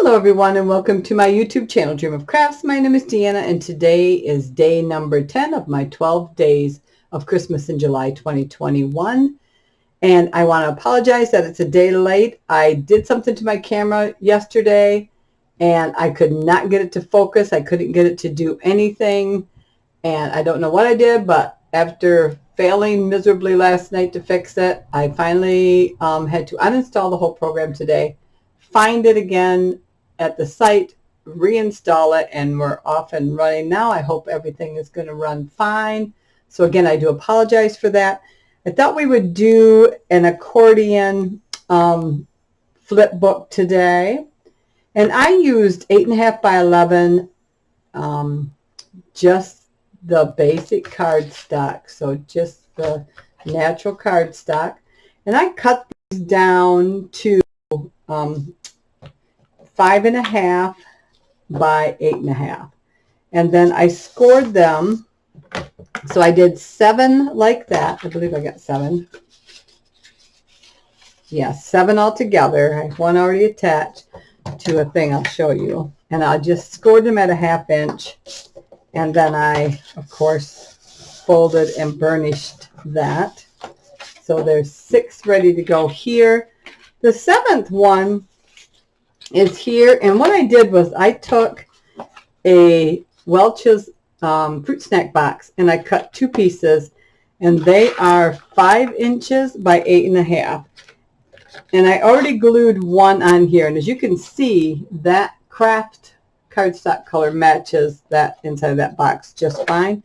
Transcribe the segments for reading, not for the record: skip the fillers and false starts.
Hello everyone and welcome to my YouTube channel, Dream of Crafts. My name is Deanna and today is day number 10 of my 12 days of Christmas in July 2021. And I want to apologize that it's a day late. I did something to my camera yesterday and I could not get it to focus. I couldn't get it to do anything. And I don't know what I did, but after failing miserably last night to fix it, I finally had to uninstall the whole program today, find it again at the site, reinstall it, and we're off and running now. I hope everything is going to run fine. So again, I do apologize for that. I thought we would do an accordion flip book today, and I used 8.5 by 11, just the basic cardstock, so just the natural cardstock, and I cut these down to 5.5 by 8.5, and then I scored them. So I did 7 like that. I believe I got 7. Yeah, 7 altogether. I have one already attached to a thing I'll show you, and I just scored them at a 1/2 inch, and then I of course folded and burnished that. So there's 6 ready to go here. The 7th one is here, and what I did was I took a Welch's fruit snack box and I cut 2 pieces, and they are 5 inches by 8.5, and I already glued one on here, and as you can see, that craft cardstock color matches that inside of that box just fine.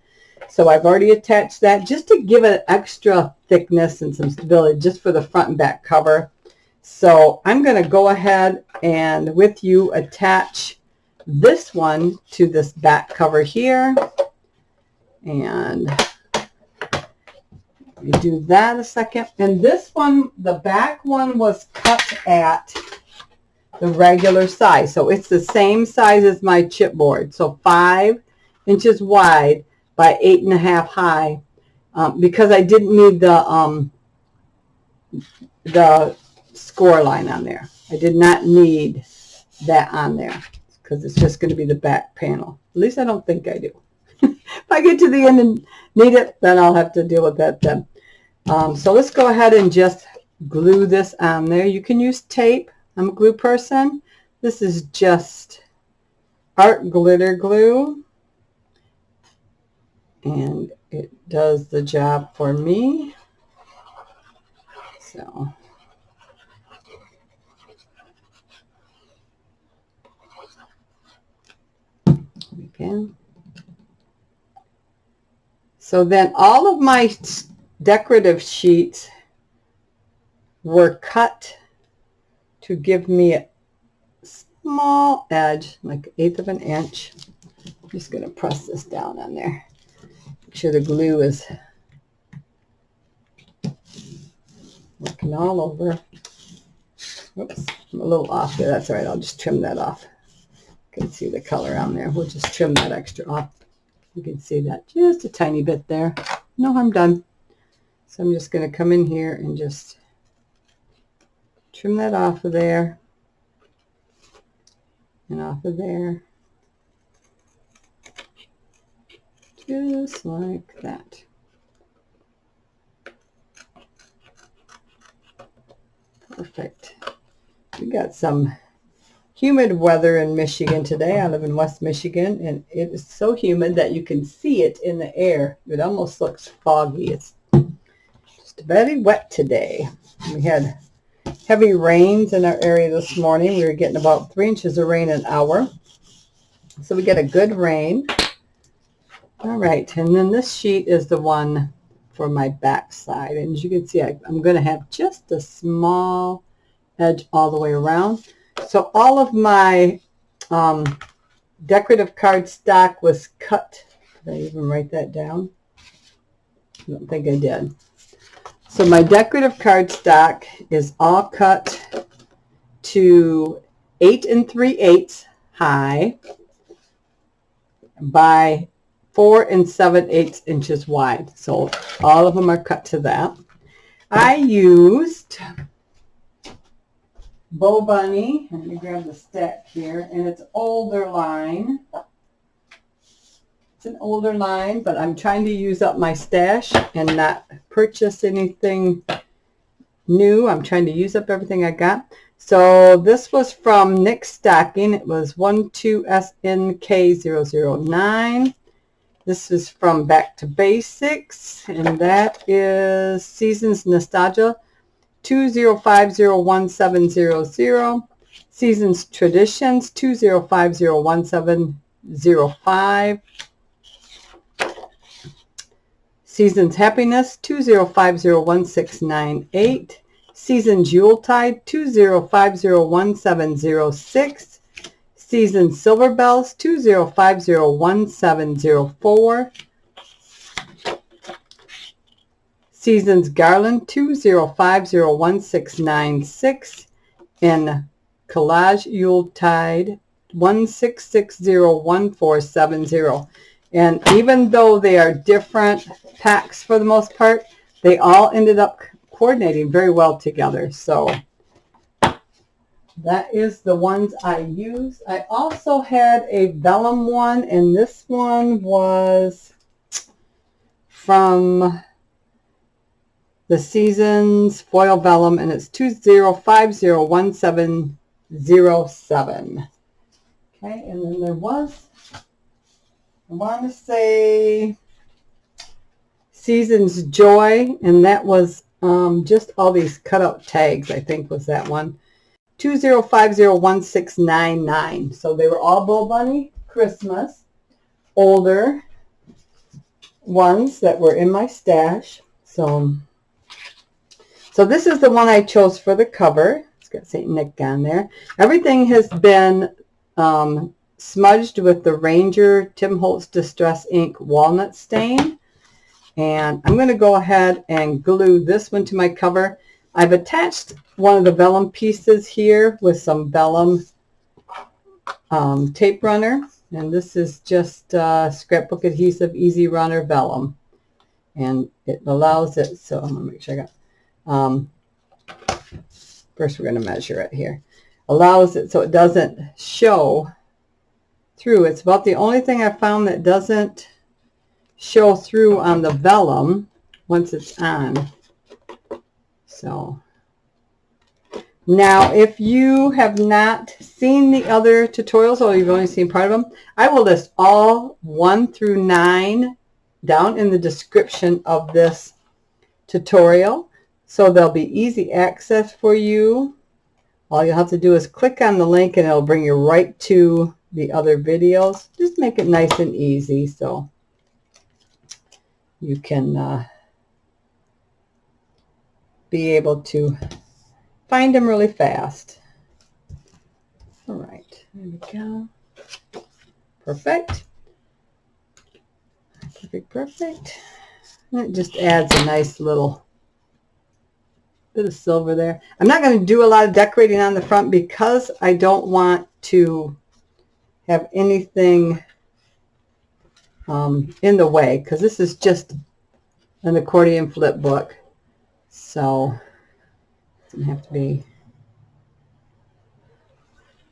So I've already attached that just to give it extra thickness and some stability just for the front and back cover. So I'm going to go ahead and with you attach this one to this back cover here, and we do that a second. And this one, the back one, was cut at the regular size, so it's the same size as my chipboard, so 5 inches wide by 8.5 high, because I didn't need the score line on there. I did not need that on there because it's just going to be the back panel. At least I don't think I do. If I get to the end and need it, then I'll have to deal with that then. So let's go ahead and just glue this on there. You can use tape. I'm a glue person. This is just art glitter glue, and it does the job for me. So again. So then all of my decorative sheets were cut to give me a small edge, like 1/8 of an inch. I'm just going to press this down on there. Make sure the glue is working all over. Oops, I'm a little off there. That's all right. I'll just trim that off. You can see the color on there. We'll just trim that extra off. You can see that just a tiny bit there. No harm done. So I'm just going to come in here and just trim that off of there and off of there, just like that. Perfect. We got some humid weather in Michigan today. I live in West Michigan, and it is so humid that you can see it in the air. It almost looks foggy. It's just very wet today. We had heavy rains in our area this morning. We were getting about 3 inches of rain an hour. So we get a good rain. All right, and then this sheet is the one for my back side. And as you can see, I'm going to have just a small edge all the way around. So all of my decorative cardstock was cut. Did I even write that down? I don't think I did. So my decorative cardstock is all cut to 8 3/8 high by 4 7/8 inches wide. So all of them are cut to that. I used Bow Bunny. Let me grab the stack here. And it's older line. It's an older line, but I'm trying to use up my stash and not purchase anything new. I'm trying to use up everything I got. So this was from Nick Stocking. It was 12SNK009. This is from Back to Basics, and that is Seasons Nostalgia 2050170. Seasons Traditions 205017005. Seasons Happiness 205011698. Seasons Yuletide 205011706. Seasons Silver Bells 205011704. Seasons Garland 205011696. And Collage Yuletide 16601470. And even though they are different packs for the most part, they all ended up coordinating very well together. So that is the ones I used. I also had a vellum one, and this one was from the Seasons Foil Vellum, and it's 205011707. Okay, and then there was, I want to say, Seasons Joy, and that was just all these cutout tags, I think was that one. 205011699. So they were all Bow Bunny Christmas, older ones that were in my stash. So this is the one I chose for the cover. It's got St. Nick on there. Everything has been smudged with the Ranger Tim Holtz Distress Ink Walnut Stain. And I'm going to go ahead and glue this one to my cover. I've attached one of the vellum pieces here with some vellum tape runner. And this is just scrapbook adhesive Easy Runner vellum. And it allows it, so I'm going to make sure I got, first we're going to measure it here. Allows it so it doesn't show through. It's about the only thing I found that doesn't show through on the vellum once it's on. So now if you have not seen the other tutorials, or you've only seen part of them, I will list all 1 through 9 down in the description of this tutorial, so they'll be easy access for you. All you'll have to do is click on the link and it'll bring you right to the other videos. Just make it nice and easy so you can be able to find them really fast. All right, there we go. Perfect. Perfect. And it just adds a nice little bit of silver there. I'm not going to do a lot of decorating on the front because I don't want to have anything in the way, because this is just an accordion flip book, so it doesn't have to be.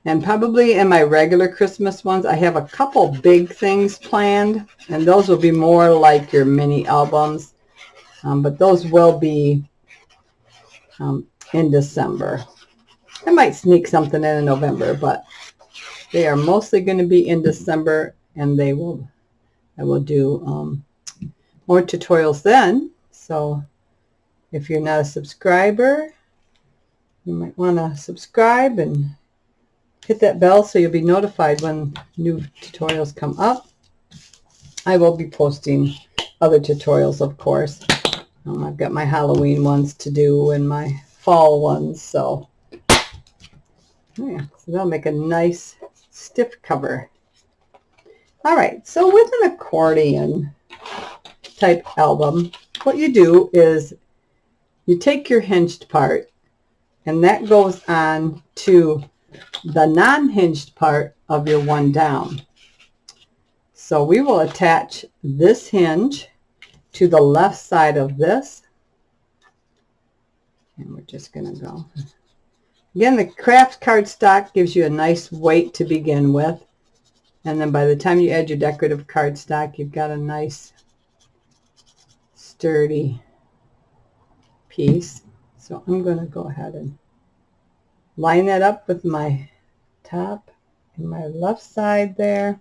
And probably in my regular Christmas ones, I have a couple big things planned, and those will be more like your mini albums, but those will be in December. I might sneak something in November, but they are mostly going to be in December, and I will do more tutorials then. So if you're not a subscriber, you might want to subscribe and hit that bell so you'll be notified when new tutorials come up. I will be posting other tutorials, of course. I've got my Halloween ones to do and my fall ones, so yeah, so that'll make a nice stiff cover. All right, so with an accordion type album, what you do is you take your hinged part, and that goes on to the non-hinged part of your one down. So we will attach this hinge to the left side of this, and we're just going to go Again, the craft cardstock gives you a nice weight to begin with. And then by the time you add your decorative cardstock, you've got a nice sturdy piece. So I'm going to go ahead and line that up with my top and my left side there.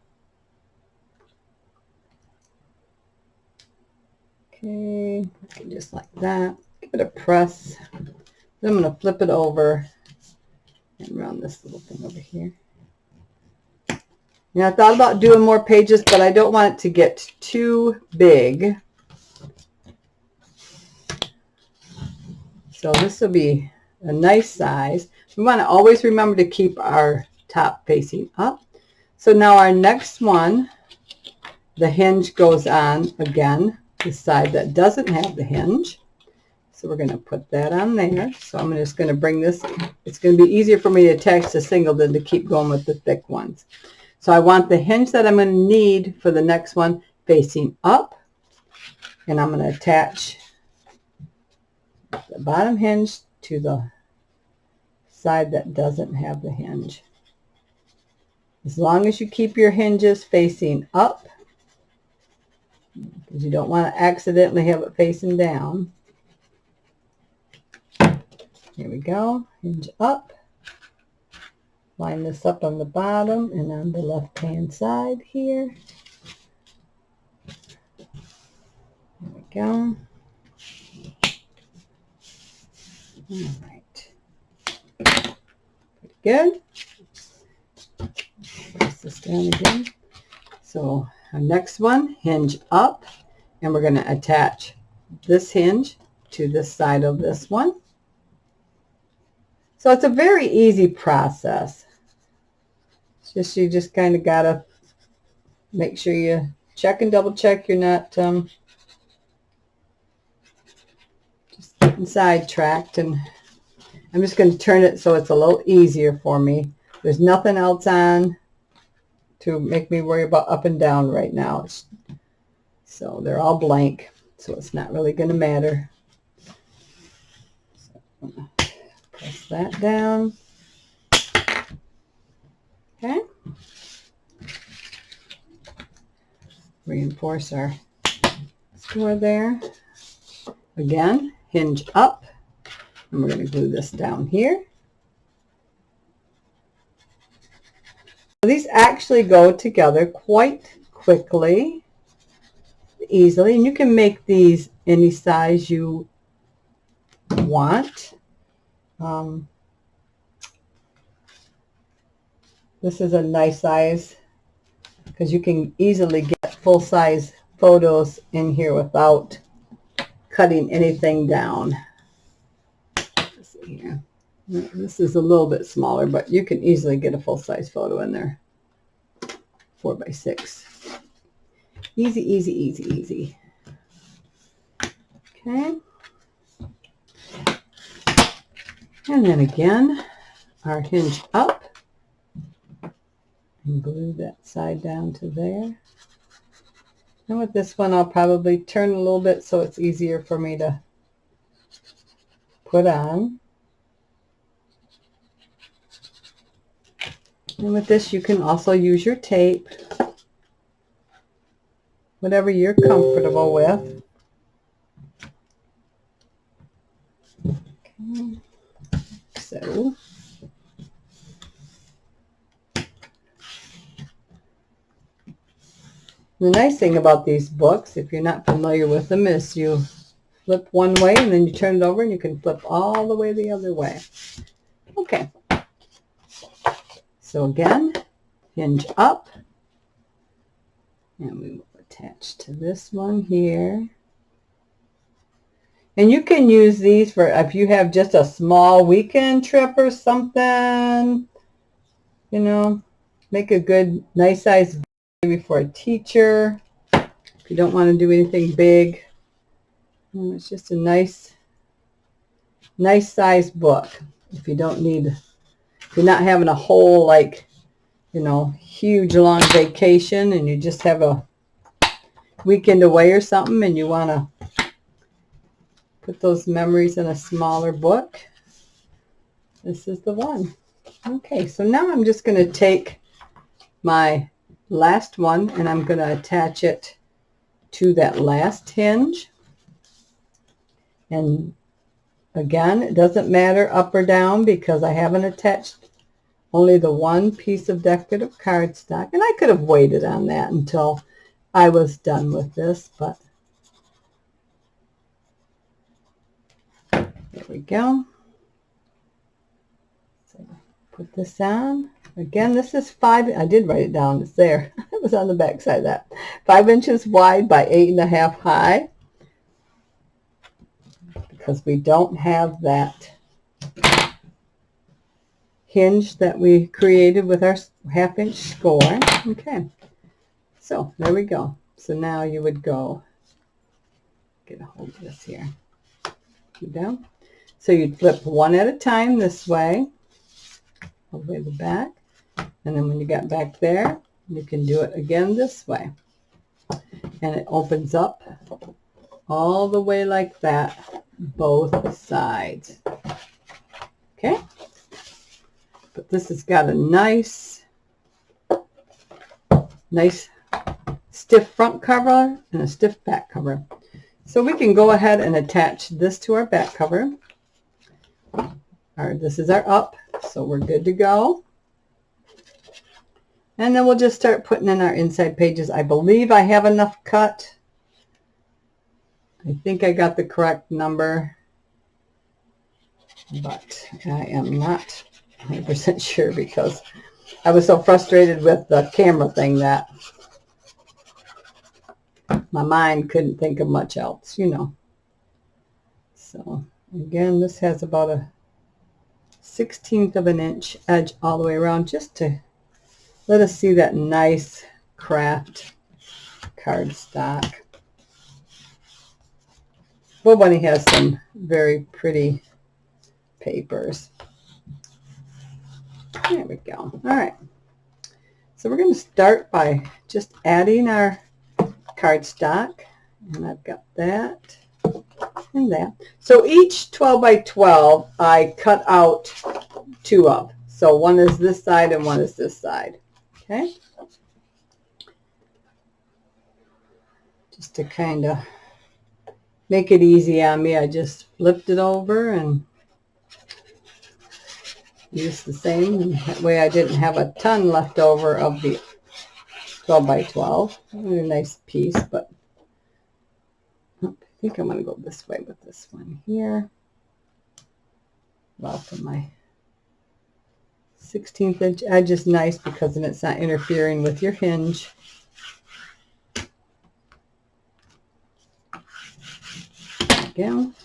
Okay, just like that. Give it a press. Then I'm going to flip it over and run this little thing over here. Now I thought about doing more pages, but I don't want it to get too big. So this will be a nice size. We want to always remember to keep our top facing up. So now our next one, the hinge goes on again, the side that doesn't have the hinge. So we're going to put that on there. So I'm just going to bring this, it's going to be easier for me to attach the single than to keep going with the thick ones. So I want the hinge that I'm going to need for the next one facing up. And I'm going to attach the bottom hinge to the side that doesn't have the hinge. As long as you keep your hinges facing up, because you don't want to accidentally have it facing down. Here we go, hinge up. Line this up on the bottom and on the left hand side here. There we go. All right. Pretty good. Press this down again. So our next one, hinge up, and we're going to attach this hinge to this side of this one. So it's a very easy process. It's just you just kind of got to make sure you check and double check you're not just getting sidetracked. And I'm just going to turn it so it's a little easier for me. There's nothing else on to make me worry about up and down right now. So they're all blank, so it's not really going to matter. So I'm going to press that down. Okay. Reinforce our score there. Again, hinge up, and we're going to glue this down here. These actually go together quite quickly, easily, and you can make these any size you want. This is a nice size because you can easily get full-size photos in here without cutting anything down. Let's see here. This is a little bit smaller, but you can easily get a full-size photo in there. 4x6. Easy, easy, easy, easy. Okay. And then again, our hinge up. And glue that side down to there. And with this one, I'll probably turn a little bit so it's easier for me to put on. And with this, you can also use your tape, whatever you're comfortable with. Okay. So, the nice thing about these books, if you're not familiar with them, is you flip one way and then you turn it over and you can flip all the way the other way. Okay. So again, hinge up, and we will attach to this one here. And you can use these for if you have just a small weekend trip or something, you know, make a good, nice size maybe for a teacher. If you don't want to do anything big, it's just a nice size book. If you don't need, if you're not having a whole, like, you know, huge long vacation and you just have a weekend away or something and you want to put those memories in a smaller book, This is the one. Okay, so now I'm just going to take my last one and I'm going to attach it to that last hinge. And again, it doesn't matter up or down because I haven't attached only the one piece of decorative cardstock. And I could have waited on that until I was done with this, but there we go. So put this on. Again, this is 5, I did write it down, it's there. It was on the back side of that. 5 inches wide by 8.5 high. Because we don't have that hinge that we created with our 1/2 inch score. Okay, so there we go. So now you would go, get a hold of this here. Go down. So you'd flip one at a time this way, all the way to the back. And then when you got back there, you can do it again this way. And it opens up all the way like that, both sides. Okay? But this has got a nice stiff front cover and a stiff back cover. So we can go ahead and attach this to our back cover. This is our up, so we're good to go. And then we'll just start putting in our inside pages. I believe I have enough cut. I think I got the correct number, but I am not 100% sure because I was so frustrated with the camera thing that my mind couldn't think of much else, you know. So again, this has about a 1/16 of an inch edge all the way around just to let us see that nice craft cardstock. Well, Bunny has some very pretty papers. There we go. All right. So we're going to start by just adding our cardstock. And I've got that and that. So each 12 by 12 I cut out 2 of. So one is this side and one is this side. Okay. Just to kind of make it easy on me, I just flipped it over and used the same. And that way I didn't have a ton left over of the 12 by 12. A nice piece, but I think I'm going to go this way with this one here. Well, for my 16th inch edge is nice because then it's not interfering with your hinge. Again.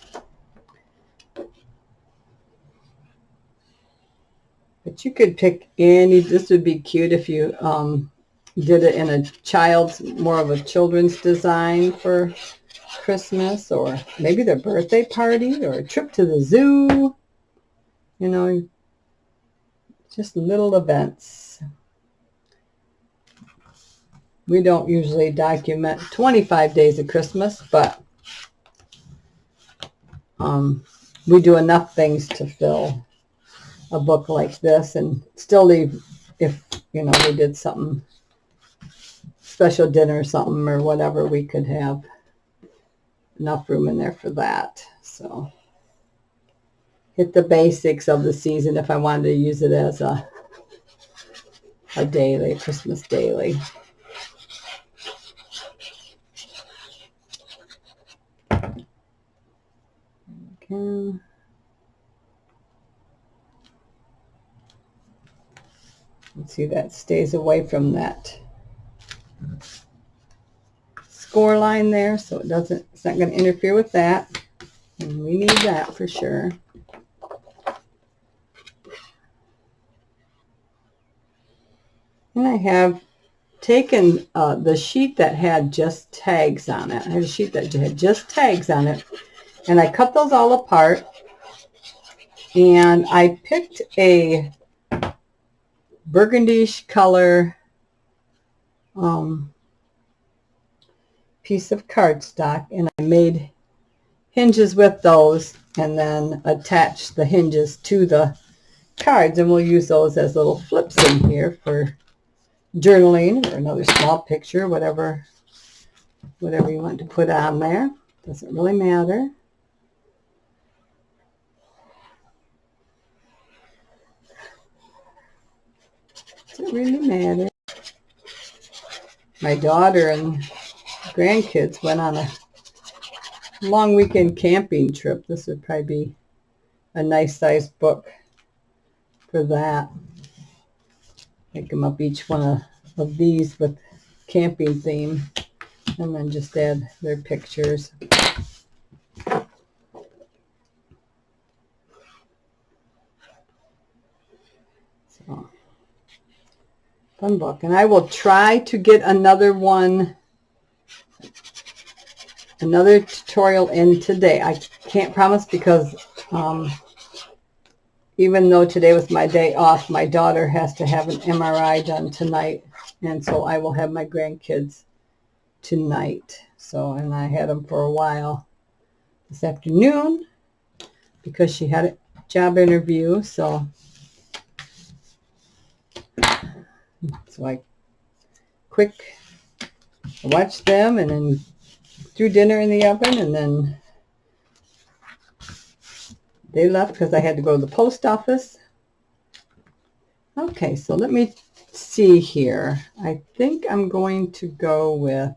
But you could pick any, this would be cute if you did it in a child's, more of a children's design for Christmas, or maybe their birthday party, or a trip to the zoo, you know, just little events. We don't usually document 25 days of Christmas, but we do enough things to fill a book like this and still leave, if, you know, we did something, special dinner or something or whatever, we could have enough room in there for that. So hit the basics of the season if I wanted to use it as a daily, Christmas daily. Okay. Let's see, that stays away from that score line there, so it doesn't, it's not going to interfere with that. And we need that for sure. And I have taken the sheet that had just tags on it. I had a sheet that had just tags on it, and I cut those all apart, and I picked a burgundy-ish color piece of cardstock, and I made hinges with those and then attached the hinges to the cards, and we'll use those as little flips in here for journaling or another small picture, whatever you want to put on there. Doesn't really matter. Doesn't really matter. My daughter and grandkids went on a long weekend camping trip. This would probably be a nice sized book for that. Make them up each one of these with camping theme, and then just add their pictures. So, fun book. And I will try to get another tutorial in today. I can't promise because even though today was my day off, my daughter has to have an MRI done tonight, and so I will have my grandkids tonight. So, and I had them for a while this afternoon because she had a job interview. So I watched them and then threw dinner in the oven, and then they left because I had to go to the post office. Okay, so let me see here. I think I'm going to go with,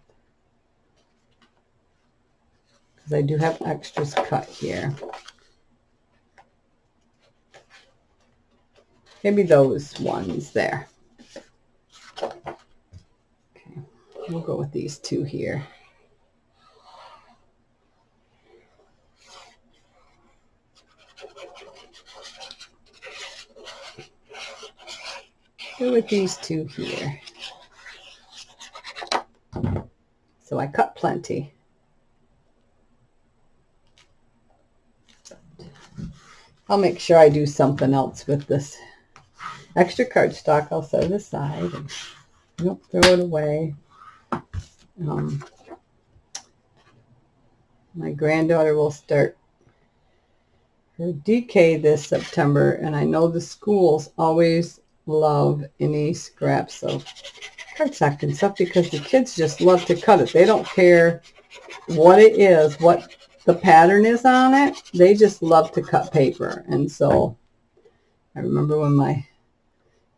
because I do have extras cut here. Maybe those ones there. Okay, we'll go with these two here. Go with these two here. So I cut plenty. I'll make sure I do something else with this extra cardstock. I'll set it aside and don't throw it away. My granddaughter will start her DK this September, and I know the schools always love any scraps of cardstock and stuff because the kids just love to cut it. They don't care what it is, what the pattern is on it. They just love to cut paper. And so I remember when my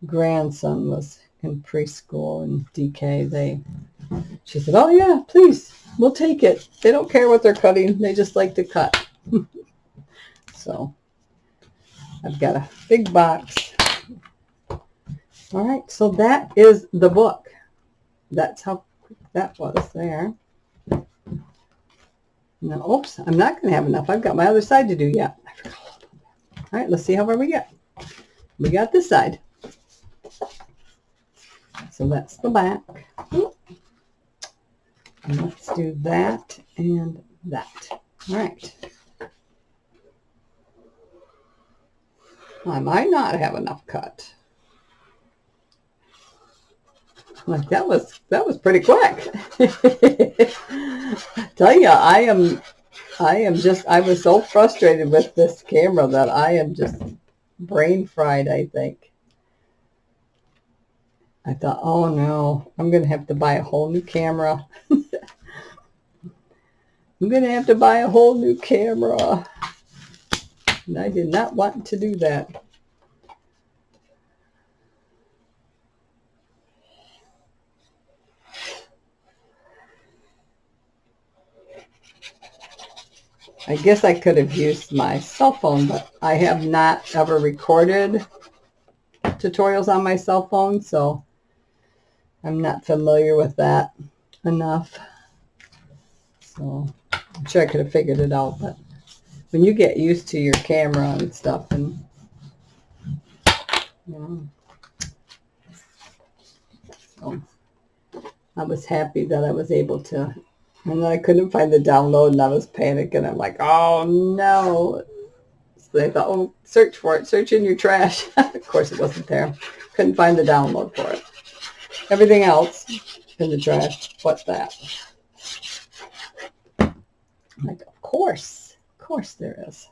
grandson was in preschool and DK, she said, "Oh yeah, please, we'll take it." They don't care what they're cutting. They just like to cut. So I've got a big box. All right, so that is the book. That's how quick that was there. Now, oops, I'm not going to have enough. I've got my other side to do yet. All right, let's see how far we get. We got this side. So that's the back. And let's do that and that. All right. I might not have enough cut. Like that was pretty quick. Tell you, I was so frustrated with this camera that I am just brain fried, I think. I thought, oh no, I'm going to have to buy a whole new camera. I'm going to have to buy a whole new camera. And I did not want to do that. I guess I could have used my cell phone, but I have not ever recorded tutorials on my cell phone, so I'm not familiar with that enough. So I'm sure I could have figured it out, but when you get used to your camera and stuff, and so I was happy that I was able to. And I couldn't find the download, and I was panicking. I'm like, oh no. So they thought, oh, search for it. Search in your trash. Of course, it wasn't there. Couldn't find the download for it. Everything else in the trash. What's that? I'm like, of course there is.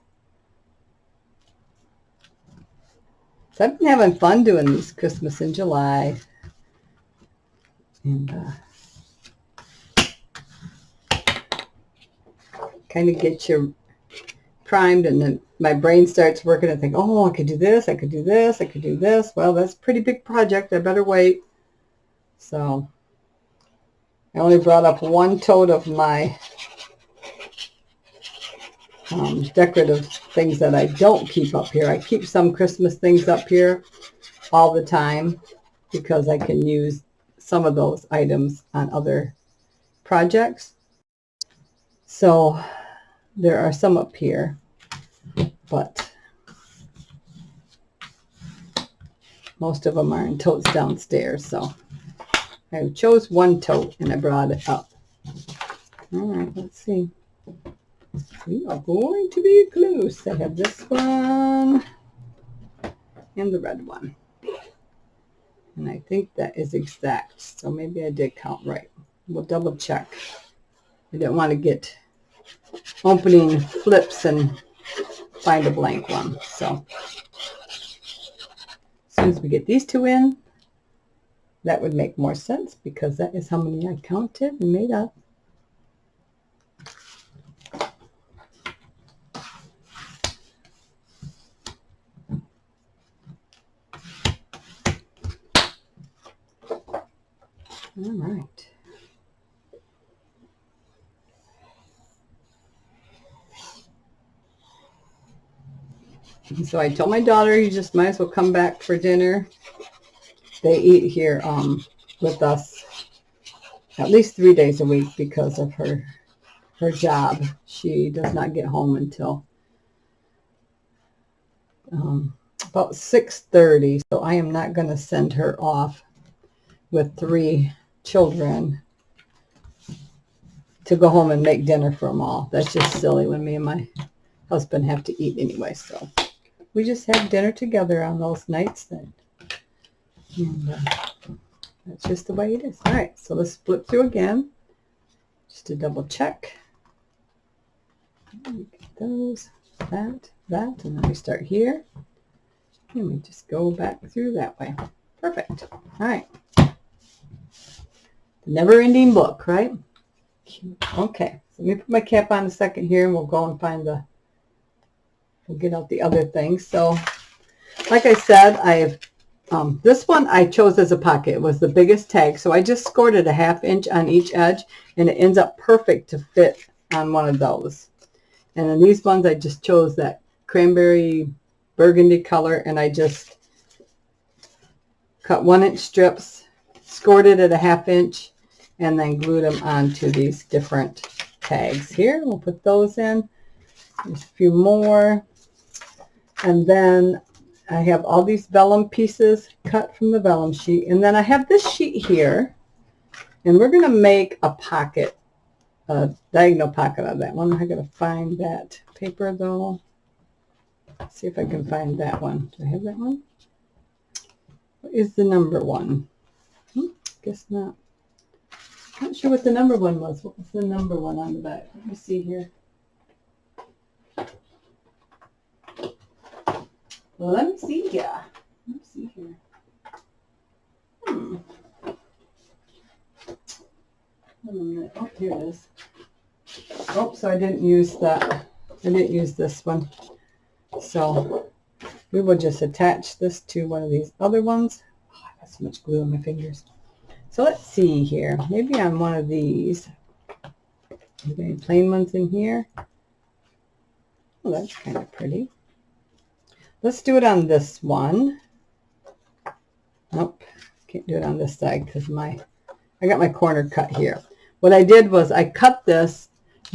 So I've been having fun doing these Christmas in July. And kind of get you primed, and then my brain starts working and think, oh, I could do this, I could do this, I could do this. Well, that's a pretty big project. I better wait. So I only brought up one tote of my decorative things that I don't keep up here. I keep some Christmas things up here all the time because I can use some of those items on other projects. So there are some up here, but most of them are in totes downstairs. So I chose one tote and I brought it up. All right, let's see. We are going to be close. I have this one and the red one. And I think that is exact. So maybe I did count right. We'll double check. I didn't want to get opening flips and find a blank one. So as soon as we get these two in, that would make more sense because that is how many I counted and made up. All right. So I told my daughter, you just might as well come back for dinner. They eat here with us at least 3 days a week because of her job. She does not get home until about 6:30. So I am not going to send her off with 3 children to go home and make dinner for them all. That's just silly when me and my husband have to eat anyway. So we just have dinner together on those nights. And that's just the way it is. All right, so let's flip through again just to double check. Those, that, and then we start here. And we just go back through that way. Perfect. All right. The never-ending book, right? Okay, so let me put my cap on a second here, and we'll go and find we'll get out the other things. So, like I said, I have, this one I chose as a pocket. It was the biggest tag, so I just scored it a 1/2 inch on each edge, and it ends up perfect to fit on one of those. And then these ones, I just chose that cranberry burgundy color, and I just cut 1-inch strips, scored it at a 1/2 inch, and then glued them onto these different tags here. We'll put those in. There's a few more. And then I have all these vellum pieces cut from the vellum sheet. And then I have this sheet here. And we're going to make a pocket, a diagonal pocket of that one. I got to find that paper though. Let's see if I can find that one. Do I have that one? What is the number one? Guess not. Not sure what the number one was. What was the number one on the back? Let me see here. Well, let me see. Yeah. Let me see here. Oh, here it is. Oh, so I didn't use that. I didn't use this one. So we will just attach this to one of these other ones. Oh, I got so much glue on my fingers. So let's see here. Maybe on one of these. Are there any plain ones in here? Oh, that's kind of pretty. Let's do it on this one. Nope, can't do it on this side because I got my corner cut here. What I did was I cut this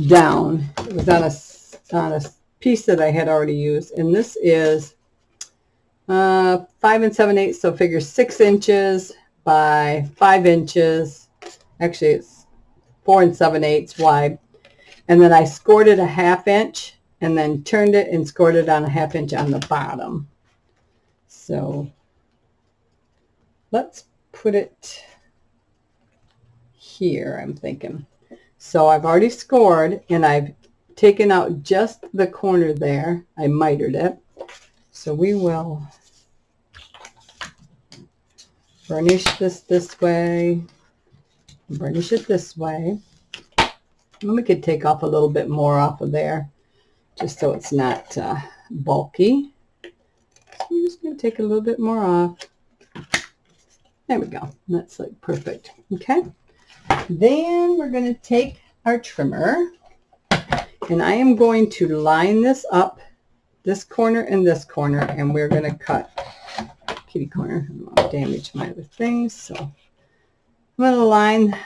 down. It was on a piece that I had already used, and this is 5 7/8, so figure 6 inches by 5 inches. Actually, it's 4 7/8 wide. And then I scored it a 1/2 inch and then turned it and scored it on a 1/2 inch on the bottom. So let's put it here, I'm thinking. So I've already scored and I've taken out just the corner there. I mitered it. So we will burnish this way, burnish it this way. And we could take off a little bit more off of there, just so it's not bulky. So I'm just going to take a little bit more off. There we go. That's like perfect. Okay. Then we're going to take our trimmer, and I am going to line this up, this corner and this corner, and we're going to cut kitty corner. I don't want to damage my other things, so I'm going to line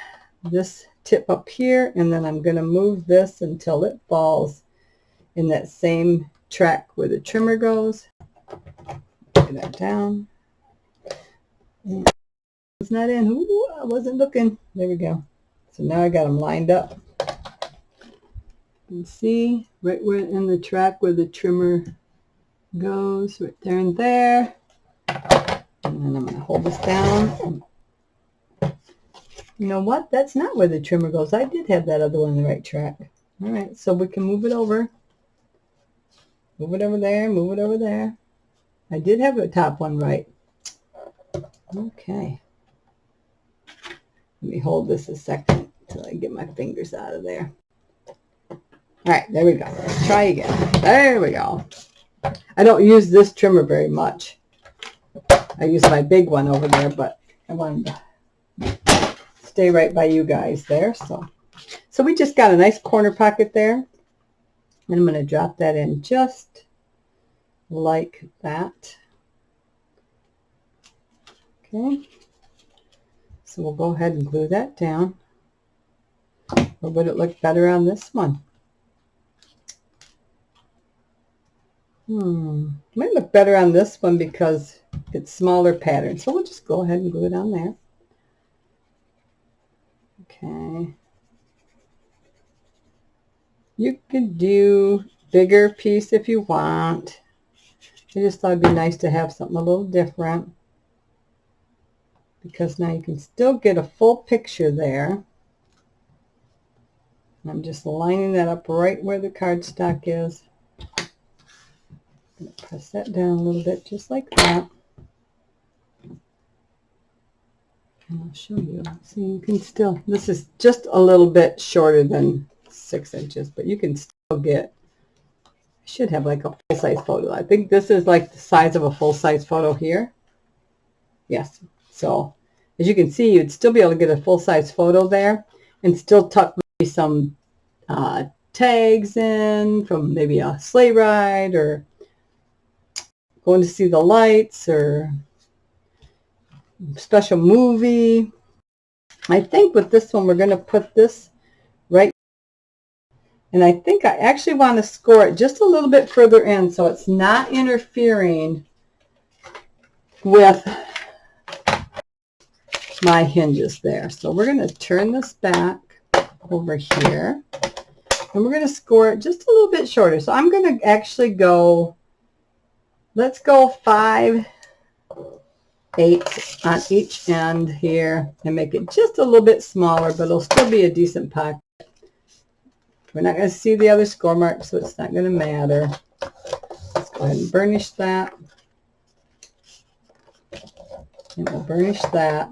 this tip up here, and then I'm going to move this until it falls in that same track where the trimmer goes. Get that down. And it's not in. Ooh, I wasn't looking. There we go. So now I got them lined up. And see, right where in the track where the trimmer goes, right there and there. And then I'm going to hold this down. You know what? That's not where the trimmer goes. I did have that other one in the right track. All right, so we can move it over. Move it over there, move it over there. I did have the top one right. Okay. Let me hold this a second until I get my fingers out of there. All right, there we go. Let's try again. There we go. I don't use this trimmer very much. I use my big one over there, but I wanted to stay right by you guys there. So we just got a nice corner pocket there. And I'm going to drop that in just like that. Okay. So we'll go ahead and glue that down. Or would it look better on this one? It might look better on this one because it's smaller pattern. So we'll just go ahead and glue it on there. Okay. You could do bigger piece if you want. I just thought it'd be nice to have something a little different, because now you can still get a full picture there. I'm just lining that up right where the cardstock is. I'm going to press that down a little bit, just like that. And I'll show you. See, you can still, this is just a little bit shorter than 6 inches, but you can still get, I should have like a full-size photo. I think this is like the size of a full-size photo here. Yes. So as you can see, you'd still be able to get a full-size photo there and still tuck maybe some tags in from maybe a sleigh ride or going to see the lights or special movie. I think with this one, we're going to put this right. And I think I actually want to score it just a little bit further in so it's not interfering with my hinges there. So we're going to turn this back over here. And we're going to score it just a little bit shorter. So I'm going to actually go, let's go 5/8 on each end here and make it just a little bit smaller, but it'll still be a decent pocket. We're not going to see the other score mark, so it's not going to matter. Let's go ahead and burnish that. And we'll burnish that.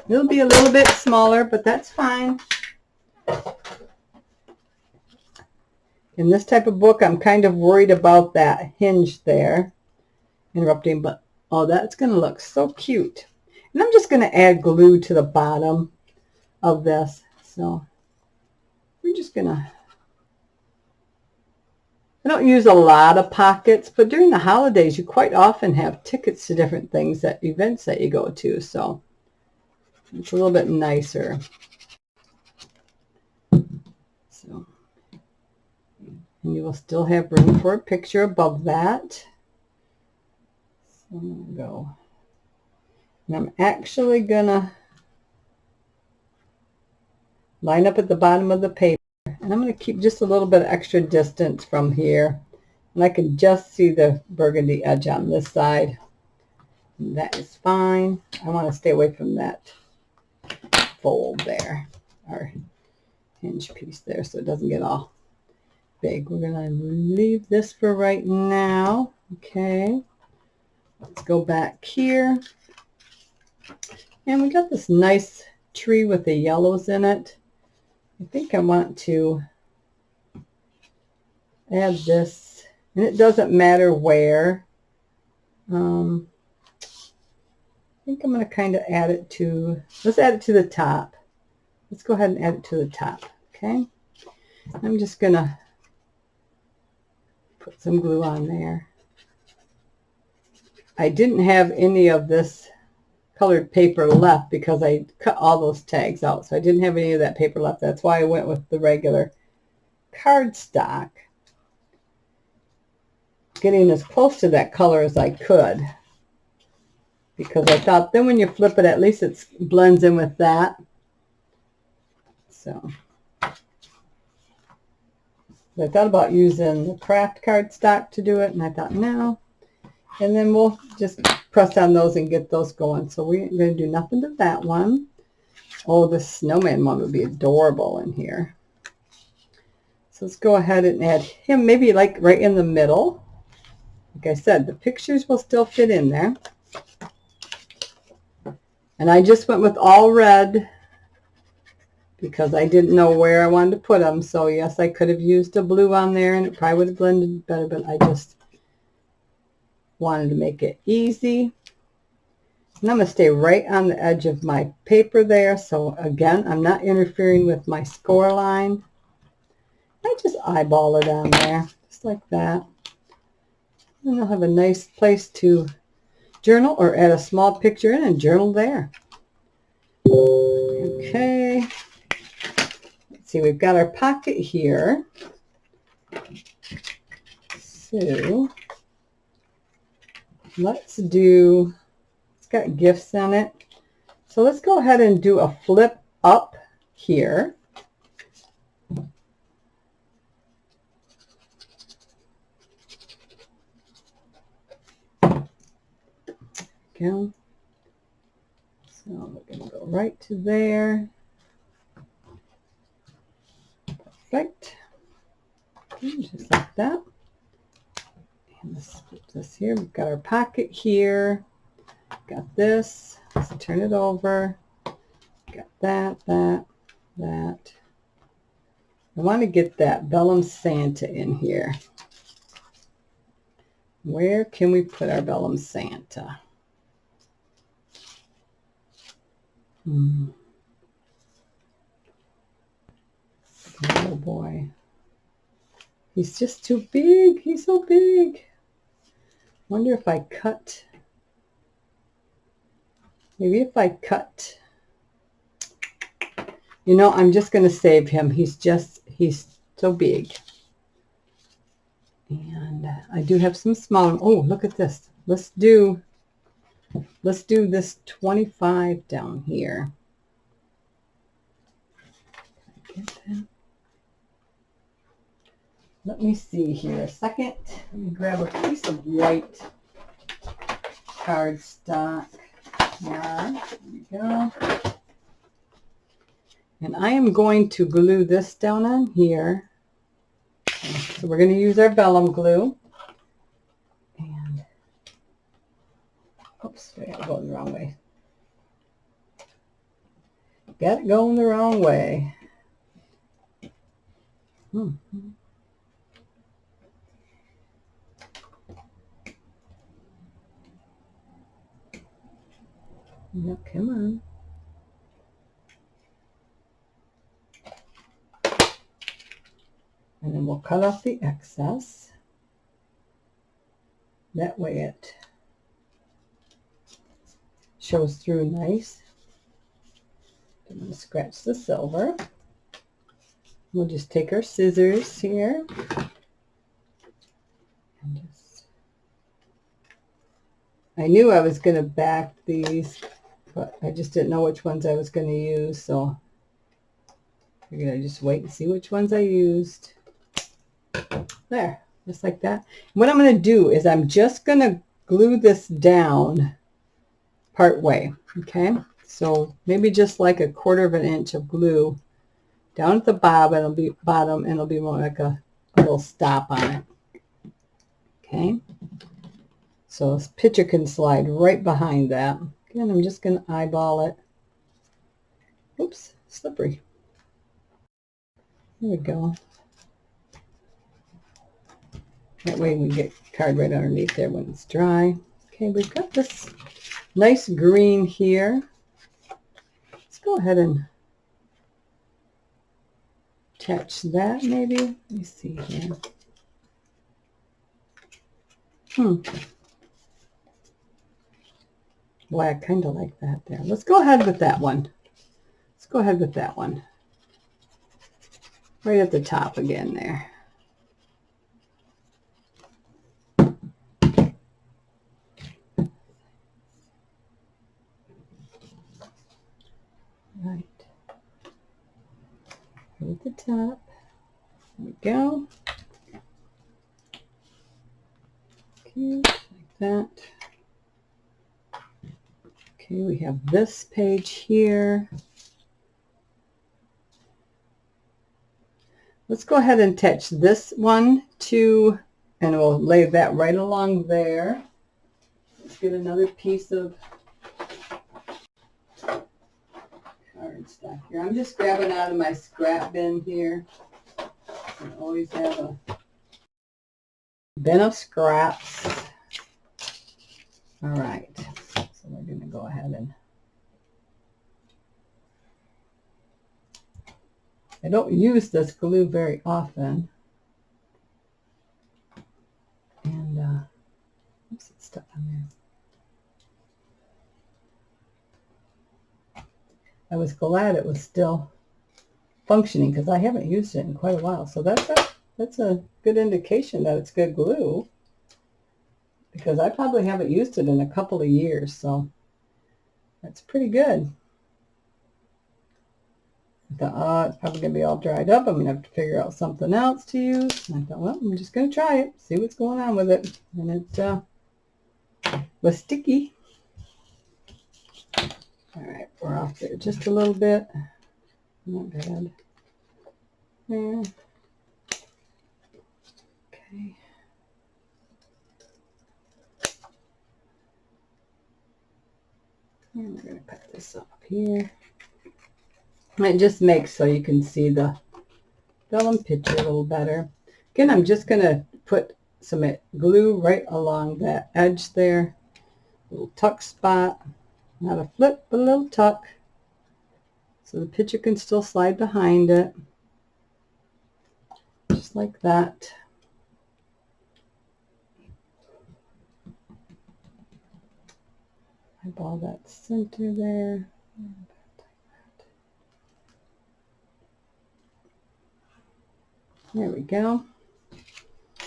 It'll be a little bit smaller, but that's fine. In this type of book, I'm kind of worried about that hinge there interrupting, but oh, that's going to look so cute. And I'm just going to add glue to the bottom of this. So we're just going to, I don't use a lot of pockets, but during the holidays, you quite often have tickets to different things at events that you go to. So it's a little bit nicer. So, and you will still have room for a picture above that. So I'm going to go. And I'm actually going to line up at the bottom of the paper. And I'm going to keep just a little bit of extra distance from here. And I can just see the burgundy edge on this side. And that is fine. I want to stay away from that fold there, or hinge piece there, so it doesn't get all big. We're going to leave this for right now. Okay. Let's go back here. And we got this nice tree with the yellows in it. I think I want to add this, and it doesn't matter where. I think I'm going to kind of add it to, let's add it to the top. Let's go ahead and add it to the top, okay? I'm just going to put some glue on there. I didn't have any of this colored paper left because I cut all those tags out, so I didn't have any of that paper left. That's why I went with the regular cardstock, getting as close to that color as I could, because I thought then when you flip it, at least it blends in with that. So I thought about using the craft cardstock to do it, and I thought no. And then we'll just press on those and get those going. So we're going to do nothing to that one. Oh, the snowman one would be adorable in here. So let's go ahead and add him, maybe like right in the middle. Like I said, the pictures will still fit in there. And I just went with all red because I didn't know where I wanted to put them. So yes, I could have used a blue on there and it probably would have blended better, but I just wanted to make it easy. And I'm going to stay right on the edge of my paper there. So again, I'm not interfering with my score line. I just eyeball it on there, just like that. And I'll have a nice place to journal or add a small picture in and journal there. Okay. Let's see, we've got our pocket here. So let's do, it's got gifts in it. So let's go ahead and do a flip up here. Go. So we're going to go right to there. Perfect. Okay, just like that. And let's put this here. We've got our pocket here. Got this. Let's turn it over. Got that. I want to get that Vellum Santa in here. Where can we put our Vellum Santa? Oh boy. He's just too big. He's so big. Wonder if I cut. Maybe if I cut. You know, I'm just going to save him. He's so big. And I do have some small. Oh, look at this. Let's do this 25 down here. Get that. Let me see here a second. Let me grab a piece of white cardstock. There we go. And I am going to glue this down on here. So we're going to use our vellum glue. And, oops, I got it going the wrong way. Got it going the wrong way. No, come on. And then we'll cut off the excess. That way it shows through nice. I'm going to scratch the silver. We'll just take our scissors here. And just, I knew I was going to back these, but I just didn't know which ones I was going to use, so I figured I'd just wait and see which ones I used. There, just like that. What I'm going to do is I'm just going to glue this down part way, okay? So maybe just like 1/4 inch of glue down at the bottom. And it'll be more like a little stop on it. Okay. So this picture can slide right behind that. Again, I'm just going to eyeball it. Oops, slippery. There we go. That way we get card right underneath there when it's dry. Okay, we've got this nice green here. Let's go ahead and attach that maybe. Let me see here. Boy, I kind of like that there. Let's go ahead with that one. Let's go ahead with that one. Right at the top again there. Right. Right at the top. There we go. Okay, like that. Okay, we have this page here. Let's go ahead and attach this one to, and we'll lay that right along there. Let's get another piece of cardstock here. I'm just grabbing out of my scrap bin here. I always have a bin of scraps. All right, so we're going to go ahead and, I don't use this glue very often. And, oops, it's stuck on there. I was glad it was still functioning because I haven't used it in quite a while. So that's a good indication that it's good glue, because I probably haven't used it in a couple of years. So that's pretty good. I thought, it's probably going to be all dried up. I'm going to have to figure out something else to use. And I thought, well, I'm just going to try it, see what's going on with it. And it was sticky. All right, we're off there just a little bit. Not bad. There. Okay. And we're going to cut this up here. It just makes so you can see the vellum picture a little better. Again, I'm just going to put some glue right along that edge there. Little tuck spot. Not a flip, but a little tuck. So the picture can still slide behind it. Just like that. Eyeball that center there. There we go.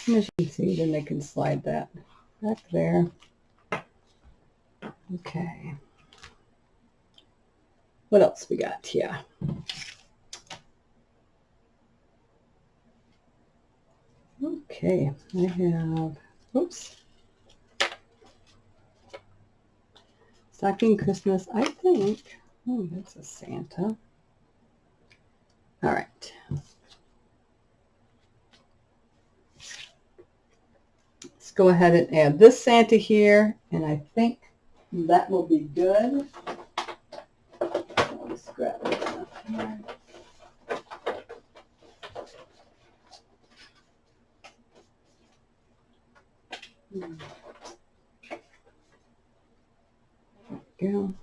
And as you can see, then they can slide that back there. Okay. What else we got here? Okay, I have, oops. Stocking Christmas, I think. Oh, that's a Santa. All right. Let's go ahead and add this Santa here, and I think that will be good. I'll just grab it up here. There we go.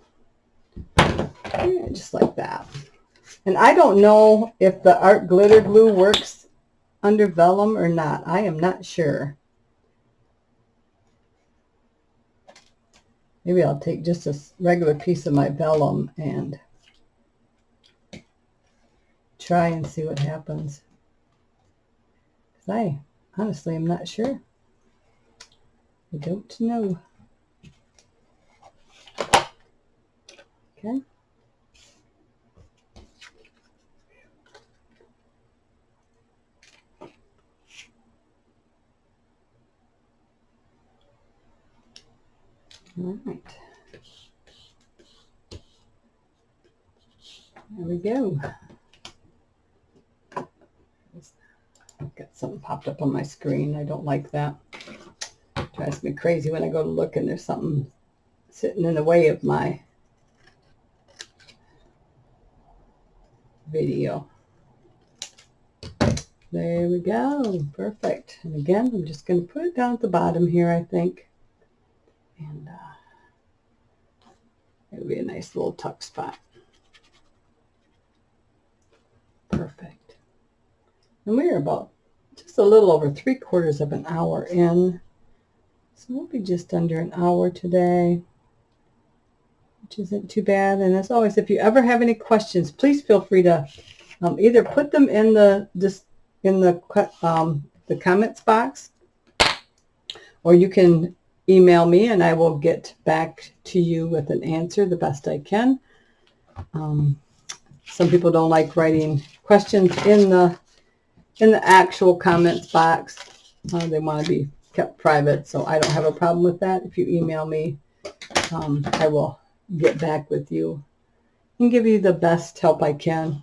Yeah, just like that. And I don't know if the art glitter glue works under vellum or not. I am not sure. Maybe I'll take just a regular piece of my vellum and try and see what happens. Because I honestly am not sure. I don't know. Okay. All right. There we go. I've got something popped up on my screen. I don't like that. It drives me crazy when I go to look and there's something sitting in the way of my video. There we go. Perfect. And again, I'm just going to put it down at the bottom here, I think. And it'll be a nice little tuck spot. Perfect. And we're about just a little over 3/4 of an hour in. So we'll be just under an hour today, which isn't too bad. And as always, if you ever have any questions, please feel free to either put them in the comments box, or you can email me and I will get back to you with an answer the best I can. Some people don't like writing questions in the actual comments box. They want to be kept private, so I don't have a problem with that. If you email me, I will get back with you and give you the best help I can.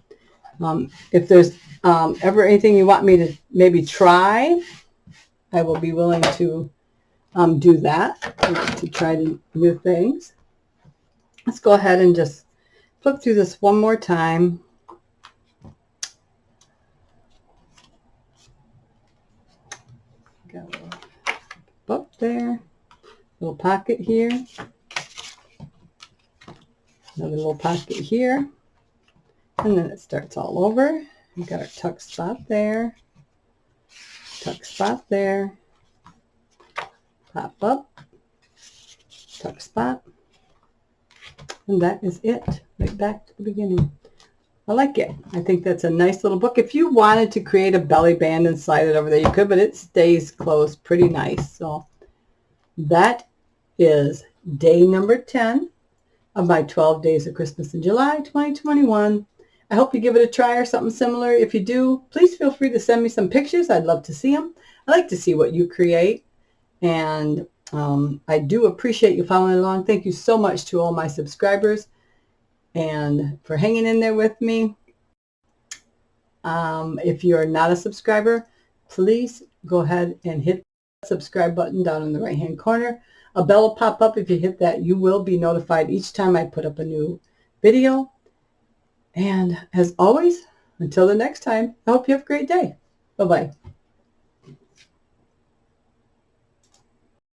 If there's ever anything you want me to maybe try, I will be willing to do that, to try new things. Let's go ahead and just flip through this one more time. Got a little book there, little pocket here, another little pocket here, and then it starts all over. We've got our tuck spot there, tuck spot there, pop up, tuck spot, and that is it, right back to the beginning. I like it. I think that's a nice little book. If you wanted to create a belly band and slide it over there, you could, but it stays closed pretty nice. So that is day number 10 of my 12 Days of Christmas in July 2021. I hope you give it a try or something similar. If you do, please feel free to send me some pictures. I'd love to see them. I like to see what you create. And I do appreciate you following along. Thank you so much to all my subscribers and for hanging in there with me. If you're not a subscriber, please go ahead and hit the subscribe button down in the right hand corner. A bell will pop up. If you hit that, you will be notified each time I put up a new video. And as always, until the next time, I hope you have a great day. Bye-bye.